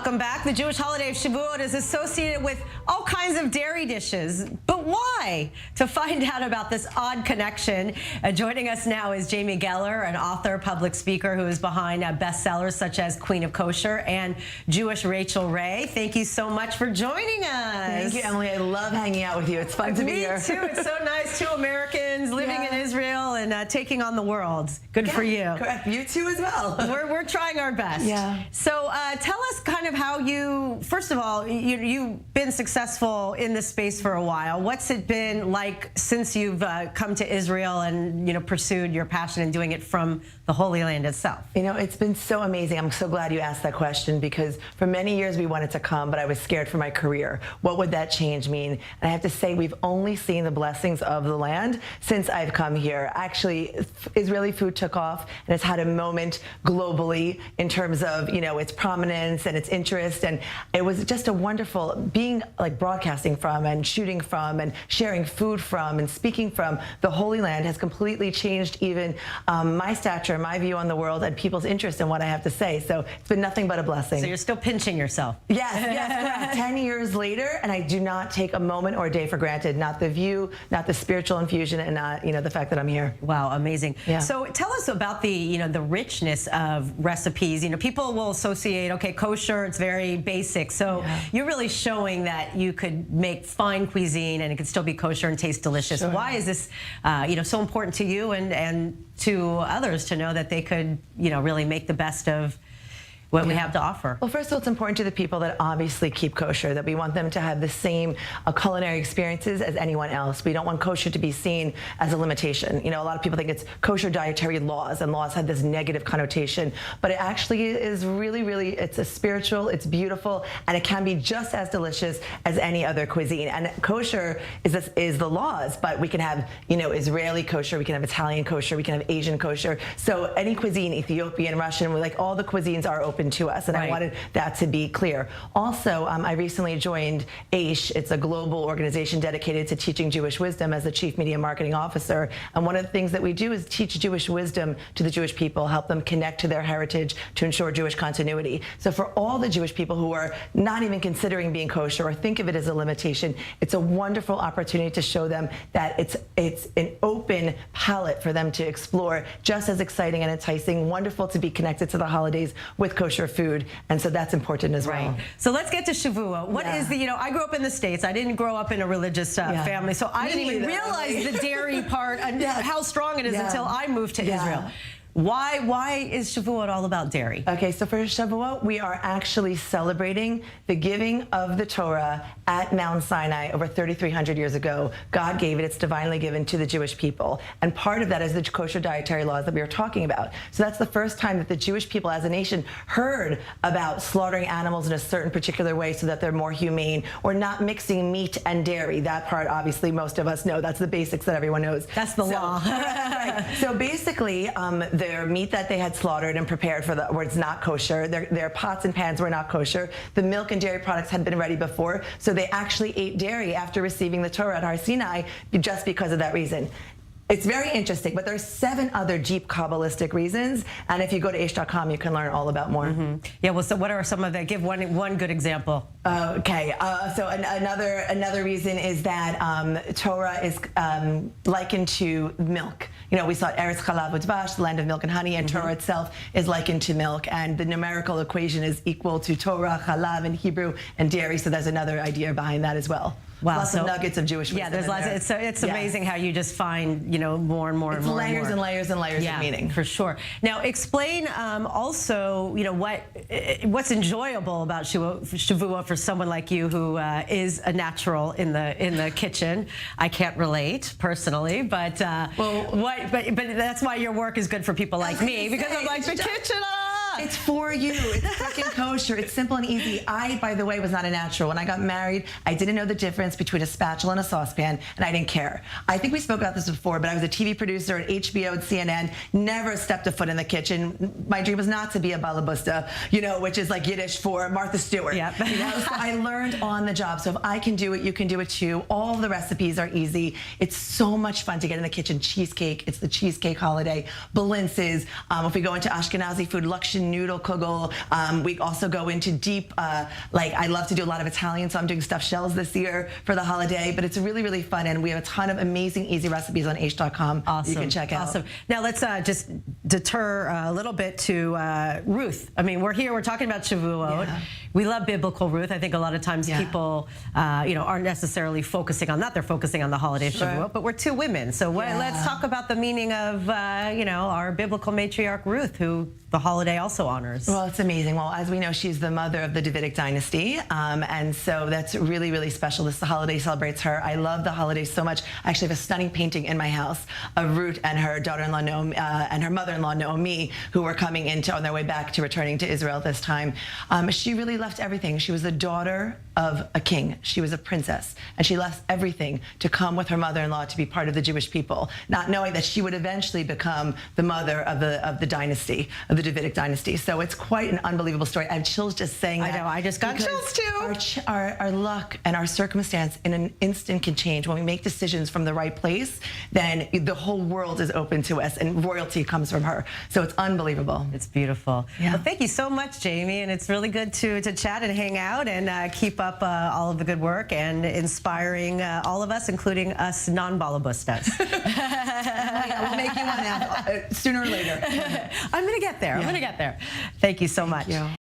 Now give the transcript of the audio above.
Welcome back. The Jewish holiday of Shavuot is associated with all kinds of dairy dishes. But why? To find out about this odd connection, joining us now is Jamie Geller, an author, public speaker who is behind bestsellers such as Queen of Kosher and Jewish Rachel Ray. Thank you so much for joining us. Thank you, Emily. I love hanging out with you. It's fun to be here. Me too. It's so nice. Two Americans living in Israel and taking on the world. Good for you. Correct. You too as well. We're trying our best. Yeah. So tell us kind of how you, first of all, you've been successful in this space for a while. What's it been like since you've come to Israel and pursued your passion and doing it from the Holy Land itself? It's been so amazing. I'm so glad you asked that question because for many years we wanted to come, but I was scared for my career. What would that change mean? And I have to say we've only seen the blessings of the land since I've come here. Actually, Israeli food took off and it's had a moment globally in terms of its prominence and its interest, and it was just a wonderful being like broadcasting from and shooting from and sharing food from and speaking from the Holy Land has completely changed even my stature, my view on the world, and people's interest in what I have to say. So it's been nothing but a blessing. So you're still pinching yourself. Yes, correct. 10 years later, and I do not take a moment or a day for granted. Not the view, not the spiritual infusion, and not the fact that I'm here. Wow, amazing. Yeah. So tell us about the the richness of recipes. People will associate, okay, kosher, it's very basic. So you're really showing that you could make fine cuisine and it could still be kosher and taste delicious. Sure. Why is this so important to you and to others to know that they could really make the best of what we have to offer? Well, first of all, it's important to the people that obviously keep kosher, that we want them to have the same culinary experiences as anyone else. We don't want kosher to be seen as a limitation. A lot of people think it's kosher dietary laws, and laws have this negative connotation, but it actually is really, it's a spiritual, it's beautiful, and it can be just as delicious as any other cuisine. And kosher is the laws, but we can have, Israeli kosher, we can have Italian kosher, we can have Asian kosher. So any cuisine, Ethiopian, Russian, all the cuisines are open to us, and I wanted that to be clear. Also, I recently joined AISH. It's a global organization dedicated to teaching Jewish wisdom as the Chief Media Marketing Officer. And one of the things that we do is teach Jewish wisdom to the Jewish people, help them connect to their heritage to ensure Jewish continuity. So for all the Jewish people who are not even considering being kosher or think of it as a limitation, it's a wonderful opportunity to show them that it's an open palette for them to explore, just as exciting and enticing, wonderful to be connected to the holidays with kosher food, and so that's important as well. Right. So let's get to Shavuot. What is I grew up in the States. I didn't grow up in a religious family, so I didn't even realize the dairy part and how strong it is until I moved to Israel. Why is Shavuot all about dairy? Okay, so for Shavuot, we are actually celebrating the giving of the Torah at Mount Sinai over 3,300 years ago. God gave it. It's divinely given to the Jewish people. And part of that is the kosher dietary laws that we were talking about. So that's the first time that the Jewish people as a nation heard about slaughtering animals in a certain particular way so that they're more humane, or not mixing meat and dairy. That part, obviously, most of us know. That's the basics that everyone knows. That's the law. Right. So basically, their meat that they had slaughtered and prepared for was not kosher. Their pots and pans were not kosher. The milk and dairy products had been ready before, so they actually ate dairy after receiving the Torah at Har Sinai just because of that reason. It's very interesting, but there's 7 other deep Kabbalistic reasons, and if you go to aish.com, you can learn all about more. Yeah, well, so what are some of that? Give one good example. Okay, so another reason is that Torah is likened to milk. We saw Eretz Chalav Udvash, the land of milk and honey, and Torah itself is likened to milk, and the numerical equation is equal to Torah, Chalav in Hebrew, and dairy, so there's another idea behind that as well. Wow, lots of nuggets of Jewish wisdom. Yeah, there's lots. It's amazing how you just find more and more and more. Layers and layers and layers of meaning. For sure. Now, explain also what's enjoyable about Shavuot for someone like you who is a natural in the kitchen. I can't relate personally, but but that's why your work is good for people like me, because I'm like the kitchen. It's for you. It's freaking kosher. It's simple and easy. I, by the way, was not a natural. When I got married, I didn't know the difference between a spatula and a saucepan, and I didn't care. I think we spoke about this before, but I was a TV producer at HBO and CNN, never stepped a foot in the kitchen. My dream was not to be a balabusta, which is like Yiddish for Martha Stewart. Yep. So I learned on the job. So if I can do it, you can do it too. All the recipes are easy. It's so much fun to get in the kitchen. Cheesecake. It's the cheesecake holiday. Balinces. If we go into Ashkenazi food, lakshin noodle kugel. We also go into deep, like I love to do a lot of Italian, so I'm doing stuffed shells this year for the holiday, but it's really, really fun, and we have a ton of amazing, easy recipes on h.com. Awesome. You can check out. Awesome. Now let's just deter a little bit to Ruth. I mean, we're here, we're talking about Shavuot. Yeah. We love biblical Ruth. I think a lot of times people, aren't necessarily focusing on that. They're focusing on the holiday of Shavuot, but we're two women. So let's talk about the meaning of, our biblical matriarch Ruth, who the holiday also honors. Well, it's amazing. Well, as we know, she's the mother of the Davidic dynasty, and so that's really, really special. This holiday celebrates her. I love the holiday so much. I actually have a stunning painting in my house of Ruth and her daughter-in-law Naomi, and her mother-in-law Naomi, who were coming on their way back to returning to Israel this time. She really left everything. She was the daughter of a king. She was a princess, and she left everything to come with her mother-in-law to be part of the Jewish people, not knowing that she would eventually become the mother of the dynasty, of the Davidic dynasty. So it's quite an unbelievable story. I have chills just saying that. I know, I just got chills too. Our luck and our circumstance in an instant can change. When we make decisions from the right place, then the whole world is open to us, and royalty comes from her. So it's unbelievable. It's beautiful. Yeah. Well, thank you so much, Jamie, and it's really good to chat and hang out and keep up all of the good work and inspiring all of us, including us non-balabustas. We'll make you one now, sooner or later. I'm going to get there. I'm going to get there. Thank you so much. Thank you.